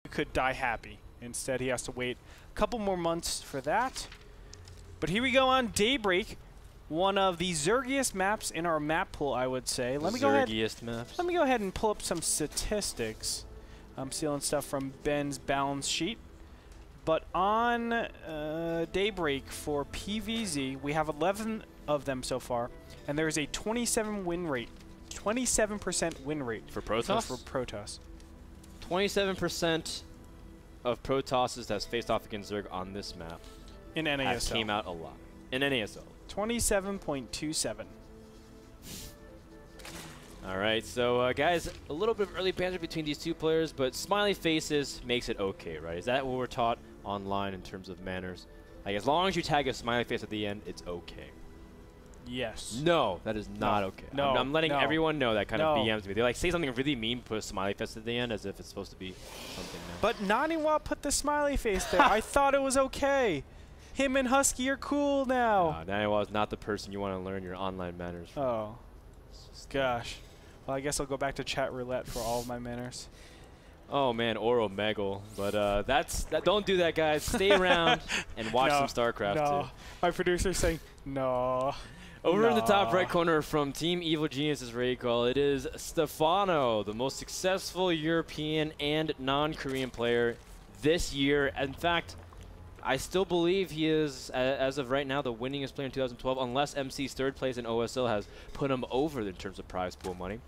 could die happy. Instead, he has to wait a couple more months for that. But here we go on Daybreak, one of the Zergiest maps in our map pool, I would say. Let me go ahead and pull up some statistics. I'm stealing stuff from Ben's balance sheet. But on Daybreak for PVZ, we have 11 of them so far, and there is a 27% win rate for Protoss. For Protoss. 27% of Protosses that's faced off against Zerg on this map in NASL came out a lot in NASL. 27.27. All right, so guys, a little bit of early banter between these two players, but smiley faces makes it okay, right? Is that what we're taught online in terms of manners? Like, as long as you tag a smiley face at the end, it's okay. Yes. No, that is not okay. No, I'm letting everyone know that kind of BMs me. They like say something really mean, put a smiley face at the end as if it's supposed to be something nice. But Naniwa put the smiley face there. I thought it was okay. Him and Husky are cool now. Naniwa is not the person you want to learn your online manners from. Oh, gosh. Well, I guess I'll go back to chat roulette for all of my manners. Oh man, Oro Megal. But don't do that, guys. Stay around and watch some Starcraft too. My producer's saying no. Over in the top right corner from Team Evil Genius's raid call, it is Stephano, the most successful European and non-Korean player this year. In fact, I still believe he is, as of right now, the winningest player in 2012, unless MC's third place in OSL has put him over in terms of prize pool money.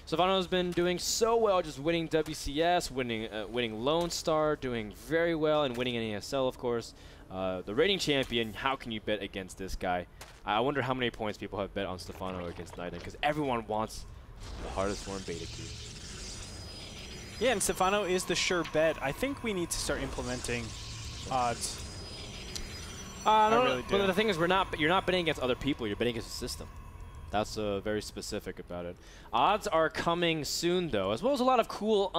Stephano has been doing so well, just winning WCS, winning Lone Star, doing very well, and winning NASL, of course. The rating champion, how can you bet against this guy? I wonder how many points people have bet on Stephano against Nightend, because everyone wants the hardest one beta key. Yeah, and Stephano is the sure bet. I think we need to start implementing odds. I really do. But the thing is, you're not betting against other people, you're betting against the system. That's very specific about it. Odds are coming soon, though, as well as a lot of cool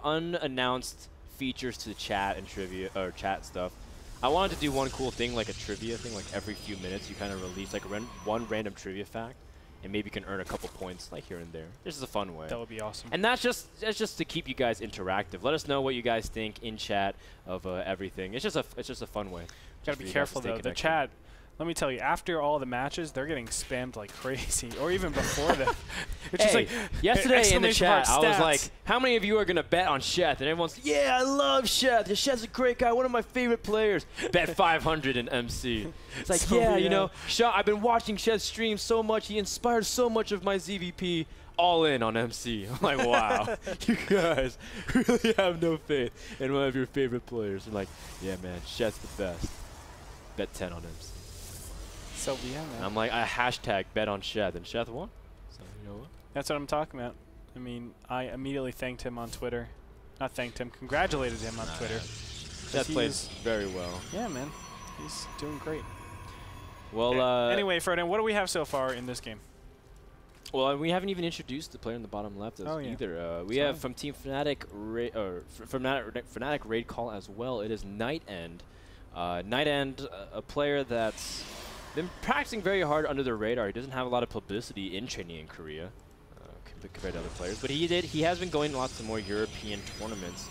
unannounced features to the chat and trivia or chat stuff. I wanted to do one cool thing, like a trivia thing, like every few minutes you kind of release like one random trivia fact, and maybe you can earn a couple points like here and there. This is a fun way. That would be awesome. And that's just to keep you guys interactive. Let us know what you guys think in chat of everything. It's just a fun way. Gotta be careful though. The chat. Let me tell you, after all the matches, they're getting spammed like crazy, or even before that. It's just like yesterday in the chat, I was like, how many of you are going to bet on Sheth? And everyone's, yeah, I love Sheth. Sheth's a great guy, one of my favorite players. Bet 500 in MC. It's like, so yeah, you know, I've been watching Sheth stream so much. He inspired so much of my ZVP. All in on MC. I'm like, wow, you guys really have no faith in one of your favorite players. I'm like, yeah, man, Sheth's the best. Bet 10 on MC. So yeah, man. And I'm like, I hashtag bet on Sheth, and Sheth won. So you know what? That's what I'm talking about. I mean, I immediately thanked him on Twitter. Not thanked him, congratulated him on Twitter. Sheth plays very well. Yeah, man. He's doing great. Well, anyway, Frodan, what do we have so far in this game? Well, we haven't even introduced the player in the bottom left either. We have from Team Fnatic, Fnatic raid call as well. It is Nightend. Nightend, a player that's been practicing very hard under the radar. He doesn't have a lot of publicity in training in Korea compared to other players, but he has been going lots of more European tournaments.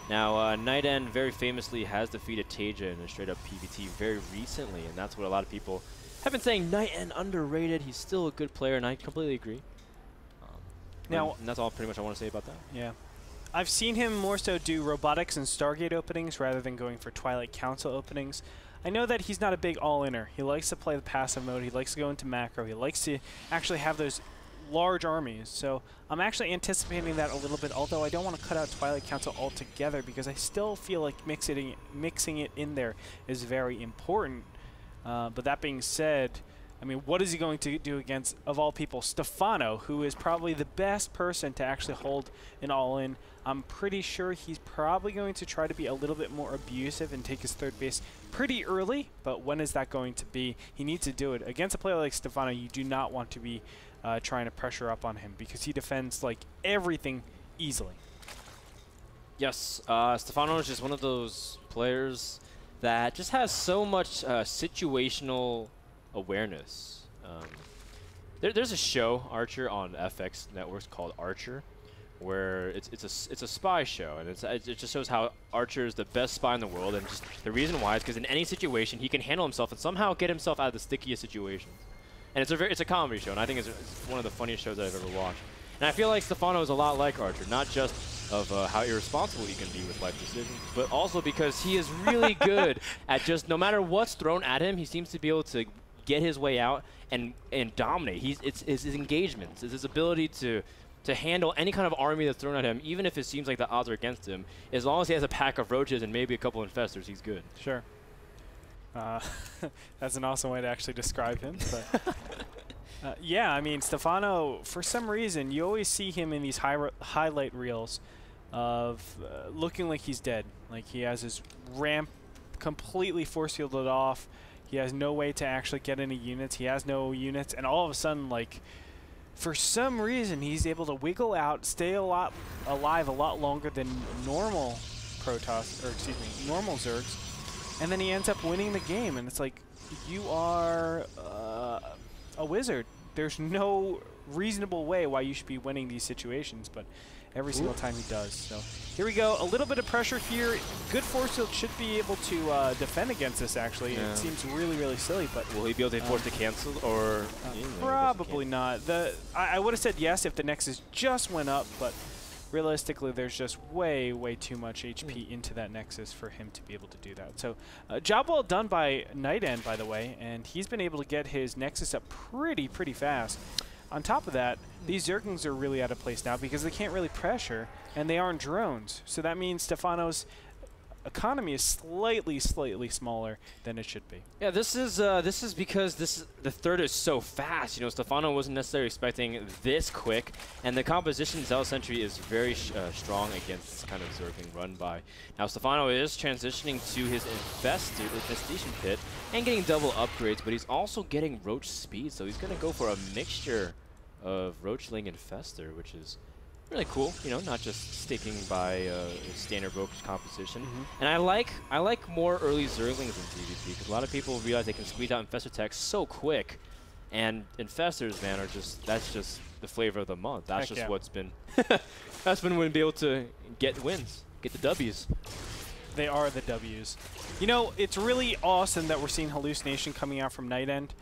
Now, Nightend very famously has defeated Taja in a straight-up PVT very recently, and that's what a lot of people have been saying. Nightend underrated. He's still a good player, and I completely agree. And that's all pretty much I want to say about that. Yeah. I've seen him more so do robotics and Stargate openings rather than going for Twilight Council openings. I know that he's not a big all-inner. He likes to play the passive mode. He likes to go into macro. He likes to actually have those large armies. So I'm actually anticipating that a little bit, although I don't want to cut out Twilight Council altogether because I still feel like mixing it in there is very important. But that being said, I mean, what is he going to do against, of all people, Stephano, who is probably the best person to actually hold an all-in? I'm pretty sure he's probably going to try to be a little bit more abusive and take his third base pretty early, but when is that going to be? He needs to do it. Against a player like Stephano, you do not want to be trying to pressure up on him because he defends like everything easily. Yes, Stephano is just one of those players that just has so much situational awareness. There's a show, Archer, on FX Networks called Archer, where it's a spy show, and it just shows how Archer is the best spy in the world, and just the reason why is because in any situation he can handle himself and somehow get himself out of the stickiest situations. And it's a comedy show, and I think it's one of the funniest shows I've ever watched. And I feel like Stephano is a lot like Archer, not just of how irresponsible he can be with life decisions, but also because he is really good at just no matter what's thrown at him, he seems to be able to get his way out and dominate. It's his engagements, it's his ability to handle any kind of army that's thrown at him, even if it seems like the odds are against him. As long as he has a pack of roaches and maybe a couple infestors, he's good. Sure. That's an awesome way to actually describe him. But yeah, I mean, Stephano, for some reason, you always see him in these highlight reels of looking like he's dead. Like he has his ramp completely force fielded off. He has no way to actually get any units. He has no units, and all of a sudden, like, for some reason, he's able to wiggle out, stay alive a lot longer than normal Protoss, or excuse me, normal Zergs, and then he ends up winning the game. And it's like, you are a wizard. There's no reasonable way why you should be winning these situations, but every single time he does. So here we go. A little bit of pressure here. Good force field should be able to defend against this, actually. Yeah. It seems really, really silly, but will he be able to force to cancel, or probably not. I would have said yes if the Nexus just went up, but realistically, there's just way, way too much HP into that Nexus for him to be able to do that. So job well done by Nightend, by the way, and he's been able to get his Nexus up pretty fast. On top of that, these Zerglings are really out of place now because they can't really pressure, and they aren't drones. So that means Stephano's economy is slightly smaller than it should be. Yeah, this is because the third is so fast. You know, Stephano wasn't necessarily expecting this quick, and the composition Zealous Sentry is very strong against this kind of Zergling run by. Now Stephano is transitioning to his infestation pit and getting double upgrades, but he's also getting roach speed, so he's going to go for a mixture of Roachling and Fester, which is really cool, you know, not just sticking by standard roach composition. And I like more early Zerglings in PvP because a lot of people realize they can squeeze out Infestor techs so quick, and Infestors, man, that's just the flavor of the month. That's just what's been that's been when be able to get wins, get the W's. They are the W's. You know, it's really awesome that we're seeing Hallucination coming out from Nightend.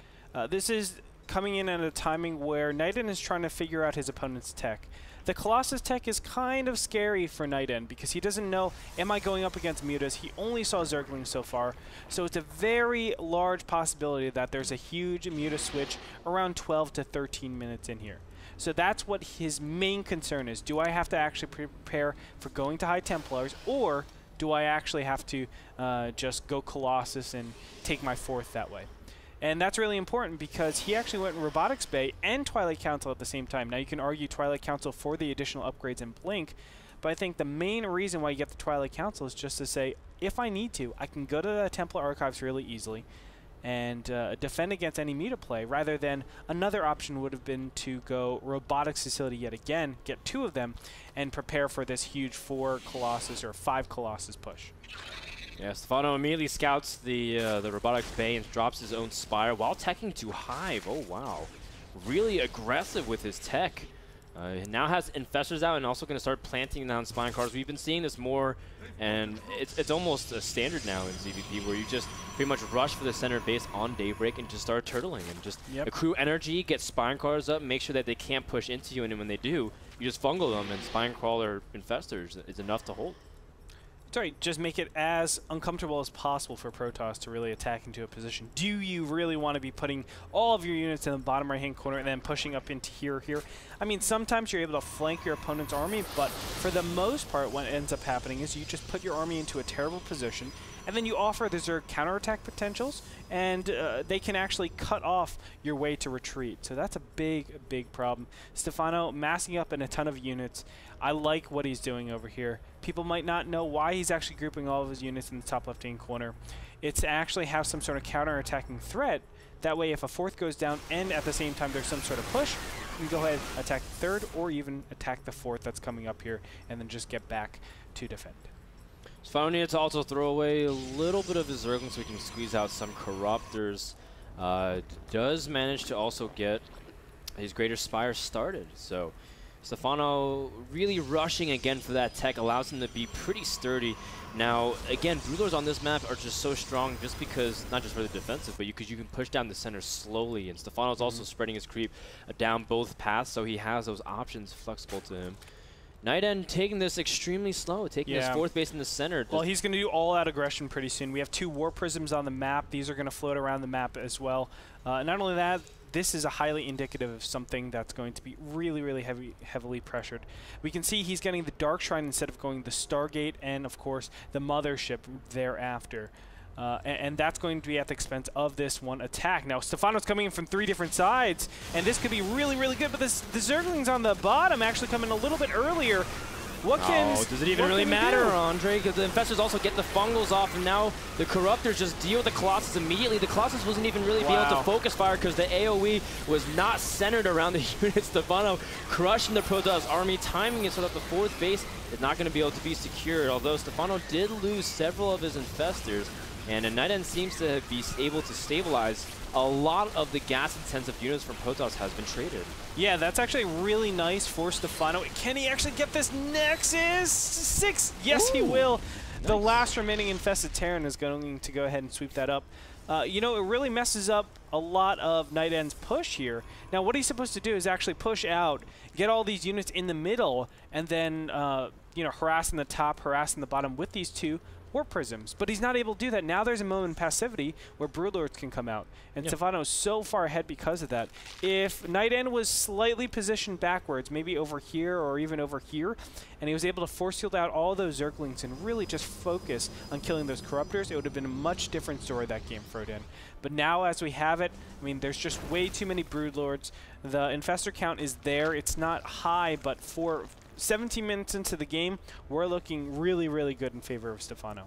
This is coming in at a timing where Nightend is trying to figure out his opponent's tech. The Colossus tech is kind of scary for Nightend because he doesn't know, am I going up against mutas? He only saw Zerglings so far, so it's a very large possibility that there's a huge muta switch around 12 to 13 minutes in here. So that's what his main concern is. Do I have to actually prepare for going to High Templars, or do I actually have to just go Colossus and take my fourth that way? And that's really important because he actually went in Robotics Bay and Twilight Council at the same time. Now you can argue Twilight Council for the additional upgrades in Blink, but I think the main reason why you get the Twilight Council is just to say, if I need to, I can go to the Templar Archives really easily and defend against any muta play, rather than another option would have been to go Robotics Facility yet again, get 2 of them, and prepare for this huge 4 Colossus or 5 Colossus push. Yeah, Stephano immediately scouts the Robotics Bay and drops his own Spire while teching to Hive. Oh, wow. Really aggressive with his tech. Now has Infestors out and also going to start planting down Spine Cars. We've been seeing this more, and it's almost a standard now in ZVP where you just pretty much rush for the center base on Daybreak and just start turtling and just accrue energy, get Spine Cars up, make sure that they can't push into you, and when they do, you just fungal them, and Spine Crawler Infestors is enough to hold. Sorry, just make it as uncomfortable as possible for Protoss to really attack into a position. Do you really want to be putting all of your units in the bottom right-hand corner and then pushing up into here? I mean, sometimes you're able to flank your opponent's army, but for the most part, what ends up happening is you just put your army into a terrible position, and then you offer the Zerg counterattack potentials, and they can actually cut off your way to retreat. So that's a big problem. Stephano massing up in a ton of units. I like what he's doing over here. People might not know why he's actually grouping all of his units in the top left-hand corner. It's to actually have some sort of counter-attacking threat. That way, if a 4th goes down and at the same time there's some sort of push, you can go ahead, attack the 3rd, or even attack the 4th that's coming up here, and then just get back to defend. Stephano needs to also throw away a little bit of his Zerglings so he can squeeze out some Corruptors. Does manage to also get his Greater Spire started, so Stephano really rushing again for that tech allows him to be pretty sturdy. Now, again, Broodlords on this map are just so strong just because, not just for the defensive, but because you can push down the center slowly. And Stephano's also spreading his creep down both paths, so he has those options flexible to him. Nightend taking this extremely slow, taking his fourth base in the center. Well, he's going to do all-out aggression pretty soon. We have 2 War Prisms on the map. These are going to float around the map as well. Not only that, this is a highly indicative of something that's going to be really, really heavily pressured. We can see he's getting the Dark Shrine instead of going the Stargate and, of course, the Mothership thereafter. And that's going to be at the expense of this one attack. Now, Stephano's coming in from 3 different sides, and this could be really, really good, but the Zerglings on the bottom actually come in a little bit earlier. Does it even really matter, Andre? Because the Infestors also get the Fungals off, and now the Corruptors just deal with the Colossus immediately. The Colossus wasn't even really be able to focus fire because the AoE was not centered around the unit. Stephano crushing the Protoss army, timing it so that the 4th base is not going to be able to be secured, although Stephano did lose several of his Infestors, and Nightend seems to be able to stabilize a lot of the gas-intensive units from Protoss has been traded. Yeah, that's actually really nice for Stephano. Can he actually get this Nexus 6? Yes, he will. Nice. The last remaining infested Terran is going to go ahead and sweep that up. You know, it really messes up a lot of Nightend's push here. Now, what he's supposed to do is actually push out, get all these units in the middle, and then, you know, harassing the top, harassing the bottom with these 2 War Prisms, but he's not able to do that. Now there's a moment in passivity where Broodlords can come out, and Stephano is so far ahead because of that. If Nightend was slightly positioned backwards, maybe over here or even over here, and he was able to force field out all those Zerglings and really just focus on killing those Corruptors, it would have been a much different story that game Froden. But now as we have it, I mean, there's just way too many Broodlords. The Infestor count is there. It's not high, but for 17 minutes into the game, we're looking really, really good in favor of Stephano.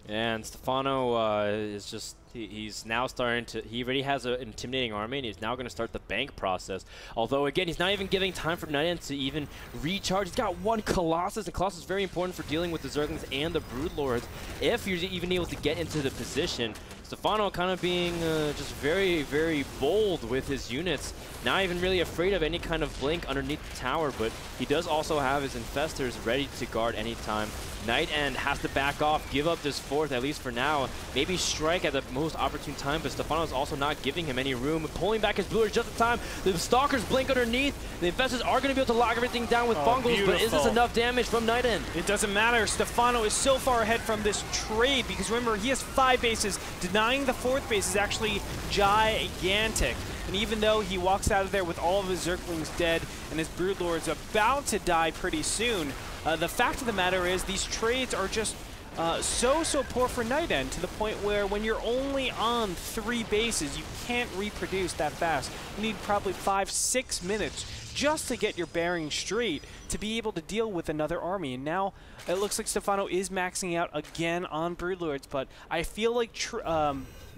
And Stephano is just, he's now starting to, he already has an intimidating army, and he's now going to start the bank process. Although, again, he's not even giving time for Nightend to even recharge. He's got 1 Colossus, and Colossus is very important for dealing with the Zerglings and the Broodlords. If you're even able to get into the position, Stephano kind of being just very, very bold with his units. Not even really afraid of any kind of blink underneath the tower, but he does also have his Infestors ready to guard anytime. Nightend has to back off, give up this 4th, at least for now. Maybe strike at the most opportune time, but Stephano's also not giving him any room. Pulling back his Broodlords just in time. The Stalkers blink underneath. The Infestors are going to be able to lock everything down with Fungals, but is this enough damage from Nightend? It doesn't matter. Stephano is so far ahead from this trade because remember, he has 5 bases. Denying the 4th base is actually gigantic. And even though he walks out of there with all of his Zerglings dead and his Broodlords about to die pretty soon, the fact of the matter is these trades are just so poor for Nightend, to the point where when you're only on 3 bases, you can't reproduce that fast. You need probably 5-6 minutes just to get your bearings straight to be able to deal with another army. And now it looks like Stephano is maxing out again on Broodlords, but I feel like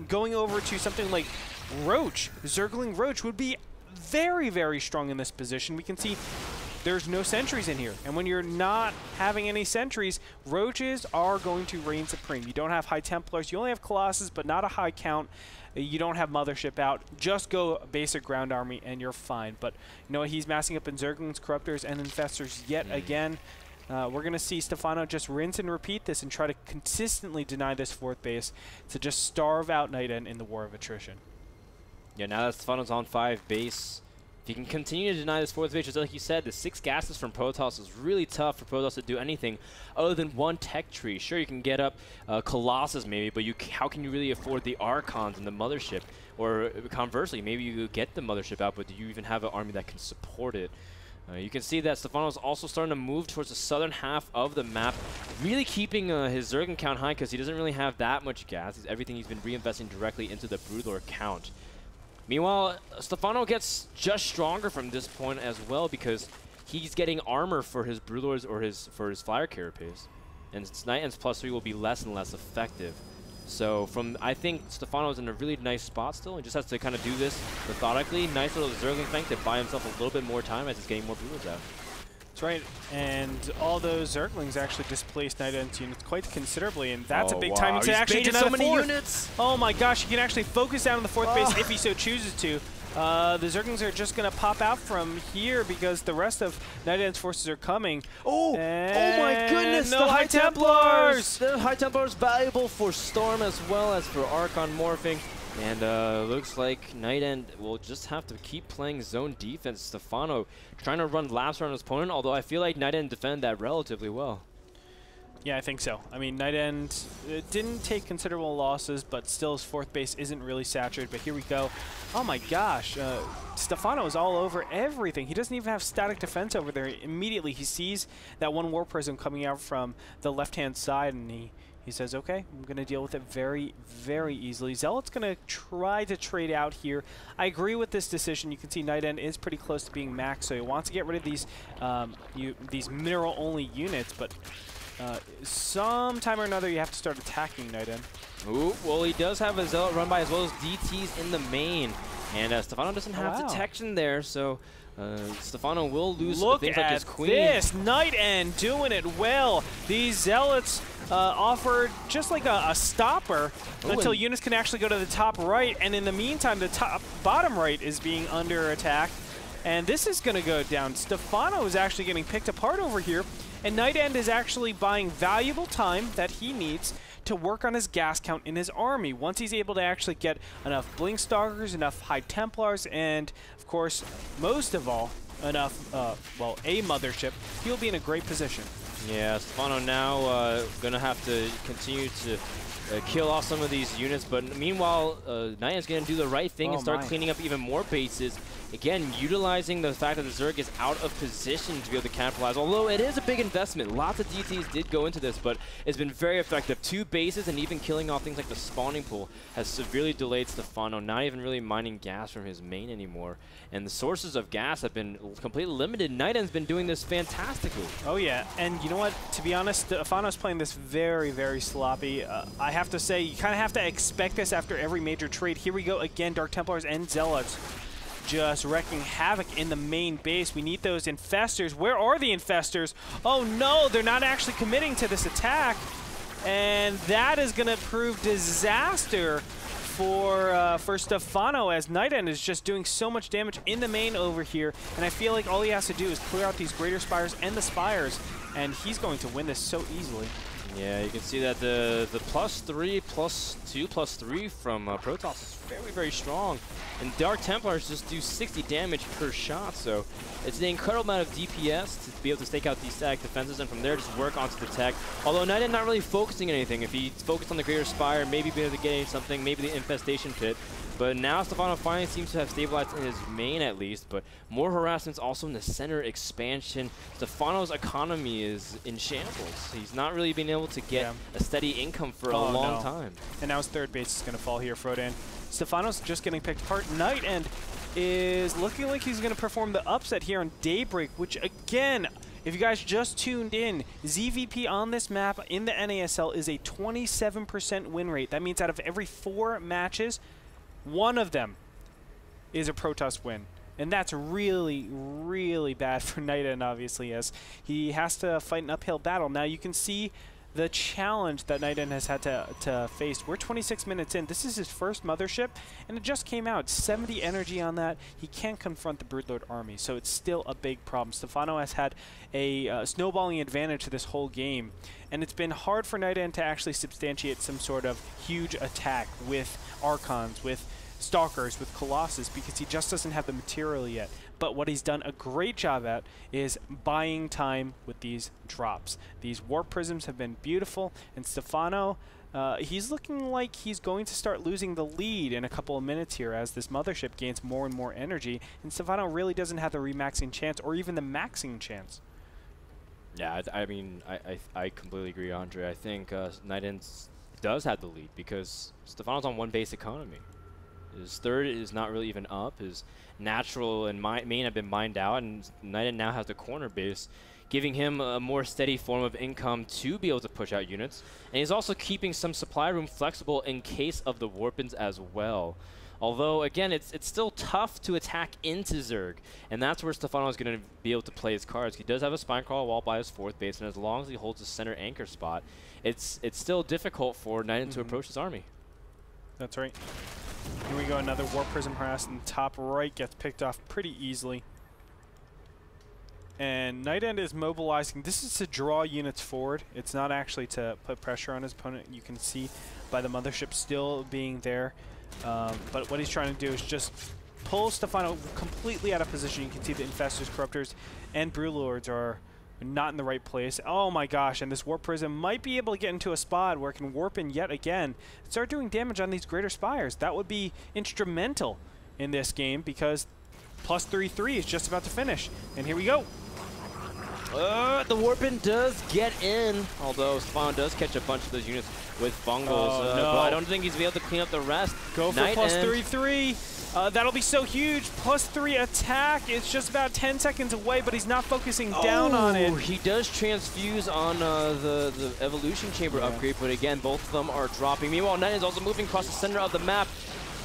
going over to something like Roach, Zergling Roach, would be very, very strong in this position. We can see there's no sentries in here, and when you're not having any sentries, Roaches are going to reign supreme. You don't have High Templars, you only have Colossus, but not a high count. You don't have Mothership out. Just go basic ground army and you're fine. But you know, he's massing up in Zerglings, Corruptors, and Infestors yet again. We're going to see Stephano just rinse and repeat this and try to consistently deny this 4th base to just starve out Nightend in the war of attrition. Yeah, now that Stephano's on 5 base, if he can continue to deny this 4th base, just like you said, the 6 gases from Protoss is really tough for Protoss to do anything other than 1 tech tree. Sure, you can get up Colossus maybe, but how can you really afford the Archons and the Mothership? Or conversely, maybe you get the Mothership out, but do you even have an army that can support it? You can see that Stephano's also starting to move towards the southern half of the map, really keeping his Zerg count high because he doesn't really have that much gas. Everything he's been reinvesting directly into the Broodlord count. Meanwhile, Stephano gets just stronger from this point as well because he's getting armor for his Broodlords or for his Flyer Carapace. And Nightend's +3 will be less and less effective. So I think Stephano's in a really nice spot still. He just has to kind of do this methodically. Nice little Zergling flank to buy himself a little bit more time as he's getting more Broodlords out. That's right, and all those Zerglings actually displaced Nightend's units quite considerably, and that's a big timing to actually deny the 4th. Units. Oh my gosh, he can actually focus down on the 4th base if he so chooses to. The Zerglings are just going to pop out from here because the rest of Nightend's forces are coming. Oh, oh my goodness! No the High Templars! The High Templars valuable for Storm as well as for Archon morphing. And looks like Nightend will just have to keep playing zone defense. Stephano trying to run laps around his opponent, although I feel like Nightend defended that relatively well. Yeah, I think so. I mean, Nightend didn't take considerable losses, but still his fourth base isn't really saturated. But here we go. Oh my gosh, Stephano is all over everything. He doesn't even have static defense over there. Immediately he sees that one War Prism coming out from the left-hand side, and he says, okay, I'm going to deal with it very, very easily. Zealot's going to try to trade out here. I agree with this decision. You can see Nightend is pretty close to being maxed, so he wants to get rid of these mineral-only units, but sometime or another you have to start attacking Nightend. Ooh, well, he does have a Zealot run by as well as DTs in the main. And Stephano doesn't have detection there, so Stephano will lose things like his queen. Look at this! Nightend doing it well. These Zealots offered just like a stopper until units can actually go to the top right, and in the meantime the bottom right is being under attack. And this is going to go down. Stephano is actually getting picked apart over here, and Nightend is actually buying valuable time that he needs to work on his gas count in his army. Once he's able to actually get enough Blink Stalkers, enough High Templars, and of course, most of all, enough, well, a mothership, he'll be in a great position. Yeah, Stephano now going to have to continue to kill off some of these units, but meanwhile, Nightend's going to do the right thing and start cleaning up even more bases. Again, utilizing the fact that the Zerg is out of position to be able to capitalize, although it is a big investment. Lots of DTs did go into this, but it's been very effective. 2 bases and even killing off things like the spawning pool has severely delayed Stephano, not even really mining gas from his main anymore. And the sources of gas have been completely limited. Nightend's been doing this fantastically. Oh yeah, and you know what? To be honest, Stephano's playing this very, very sloppy. I have to say, you kind of have to expect this after every major trade. Here we go again, Dark Templars and Zealots just wrecking havoc in the main base. We need those infestors. Where are the infestors? Oh no, they're not actually committing to this attack. And that is going to prove disaster for Stephano, as Nightend is just doing so much damage in the main over here. And I feel like all he has to do is clear out these Greater Spires and the Spires, and he's going to win this so easily. Yeah, you can see that the +3, +2, +3 from Protoss is very, very strong. And Dark Templars just do 60 damage per shot, so it's an incredible amount of DPS to be able to stake out these static defenses and from there just work onto the tech. Although Nightend not really focusing anything. If he focused on the Greater Spire, maybe be able to get something, maybe the Infestation Pit. But now Stephano finally seems to have stabilized in his main at least, but more harassments also in the center expansion. Stephano's economy is in shambles. He's not really been able to get a steady income for a long time. And now his third base is going to fall here, Frodan. Stephano's just getting picked apart. Nightend is looking like he's going to perform the upset here on Daybreak, which again, if you guys just tuned in, ZVP on this map in the NASL is a 27% win rate. That means out of every 4 matches, 1 of them is a Protoss win. And that's really, really bad for Nightend, obviously, as he has to fight an uphill battle. Now you can see the challenge that Nightend has had to face. We're 26 minutes in. This is his first mothership, and it just came out. 70 energy on that. He can't confront the Broodlord army, so it's still a big problem. Stephano has had a snowballing advantage to this whole game, and it's been hard for Nightend to actually substantiate some sort of huge attack with Archons, with Stalkers, with Colossus, because he just doesn't have the material yet. But what he's done a great job at is buying time with these drops. These Warp Prisms have been beautiful, and Stephano, he's looking like he's going to start losing the lead in a couple of minutes here as this mothership gains more and more energy, and Stephano really doesn't have the remaxing chance or even the maxing chance. Yeah, I mean, I completely agree, Andre. I think Nightend does have the lead because Stephano's on 1 base economy. His third is not really even up. His natural and main have been mined out, and Nightend now has the corner base, giving him a more steady form of income to be able to push out units. And he's also keeping some supply room flexible in case of the Warpins as well. Although, again, it's still tough to attack into Zerg, and that's where Stephano is going to be able to play his cards. He does have a Spine Crawl wall by his 4th base, and as long as he holds the center anchor spot, it's still difficult for Nightend to approach his army. That's right. Here we go, another Warp Prism harass in the top right, gets picked off pretty easily. And Nightend is mobilizing. This is to draw units forward. It's not actually to put pressure on his opponent. You can see by the mothership still being there. But what he's trying to do is just pull Stephano completely out of position. You can see the Infestors, Corruptors, and Broodlords are not in the right place. Oh my gosh, and this Warp Prism might be able to get into a spot where it can warp in yet again and start doing damage on these Greater Spires. That would be instrumental in this game because plus 3/3 is just about to finish. And here we go. The Warpin does get in, although Stephano does catch a bunch of those units with fungals. Oh, no. But I don't think he's be able to clean up the rest. Go for plus 3/3. That'll be so huge. Plus 3 attack. It's just about 10 seconds away, but he's not focusing down on it. He does transfuse on the Evolution Chamber upgrade, but again, both of them are dropping. Meanwhile, Nightend is also moving across the center of the map,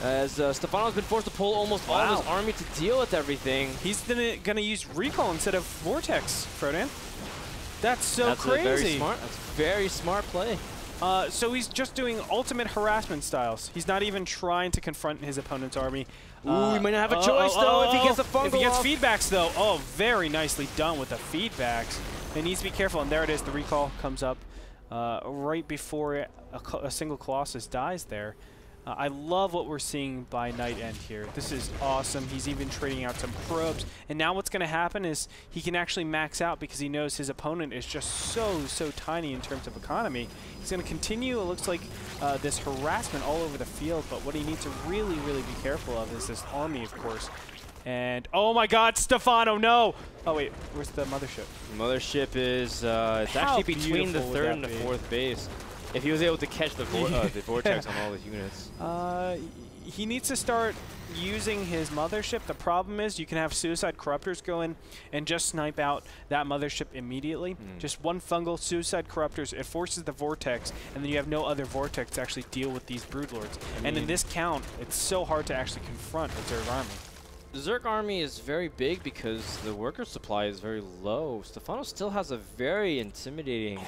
as Stephano's been forced to pull almost all of his army to deal with everything. He's going to use Recall instead of Vortex, Frodan. That's so crazy. Very smart. That's a very smart play. So he's just doing ultimate harassment styles. He's not even trying to confront his opponent's army. Ooh, he might not have a choice, though, if he gets a fungal. If he gets feedbacks, though, very nicely done with the feedbacks. He needs to be careful, and there it is. The Recall comes up right before a single Colossus dies there. I love what we're seeing by Nightend here. This is awesome. He's even trading out some probes. And now what's going to happen is he can actually max out because he knows his opponent is just so tiny in terms of economy. He's going to continue, it looks like, this harassment all over the field. But what he needs to really be careful of is this army, of course. And, oh my god, Stephano, no! Oh wait, where's the mothership? The mothership is, it's actually between the third and the fourth base. If he was able to catch the, the vortex on all the units. He needs to start using his mothership. The problem is you can have Suicide Corruptors go in and just snipe out that mothership immediately. Just one fungal Suicide Corruptors, it forces the vortex, and then you have no other vortex to actually deal with these Broodlords. And in this count, it's so hard to actually confront a Zerg army. The Zerg army is very big because the worker supply is very low. Stephano still has a very intimidating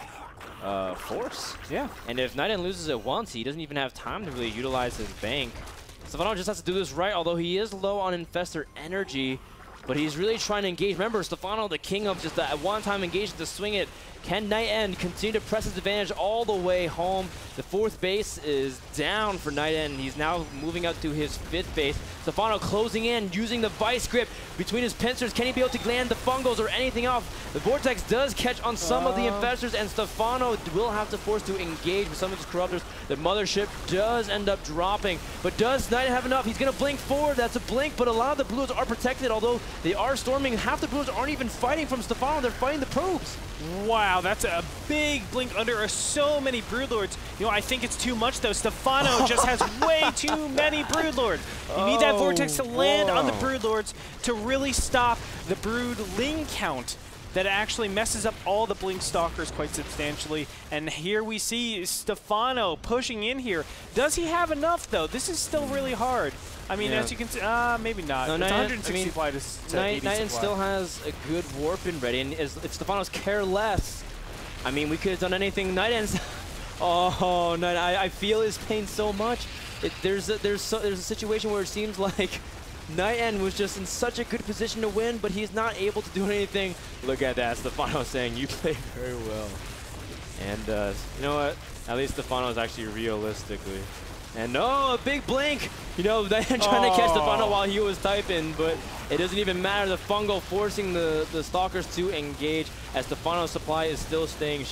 force. Yeah. And if Nightend loses it once, he doesn't even have time to really utilize his bank. Stephano just has to do this right, although he is low on Infestor energy. But he's really trying to engage. Remember, Stephano, the king of just that one-time engagement to swing it. Can Nightend continue to press his advantage all the way home? The fourth base is down for Nightend. He's now moving up to his fifth base. Stephano closing in, using the vice grip between his pincers. Can he be able to land the fungals or anything else? The Vortex does catch on some of the Infestors, and Stephano will have to force to engage with some of his Corruptors. The mothership does end up dropping, but does Nightend have enough? He's going to blink forward. That's a blink, but a lot of the Blues are protected, although they are storming. Half the Blues aren't even fighting from Stephano. They're fighting the probes. Wow, that's a big blink under so many Broodlords. You know, I think it's too much, though. Stephano just has way too many Broodlords. You need that Vortex to land on the Broodlords to really stop the Broodling count that actually messes up all the Blink Stalkers quite substantially. And here we see Stephano pushing in here. Does he have enough, though? This is still really hard. I mean, as you can see, maybe not. No, it's 160 supply to 80 supply. Nightend still has a good Warpin ready, and if Stephano's careless, I mean, we could have done anything. Nightend's, oh, no, I feel his pain so much. There's a situation where it seems like Nightend was just in such a good position to win, but he's not able to do anything. Look at that, Stephano saying, you played very well. And you know what? At least Stephano is actually realistically. And no, a big blink! You know, Nightend trying to catch Stephano while he was typing, but it doesn't even matter. The fungal forcing the Stalkers to engage as Stephano's supply is still staying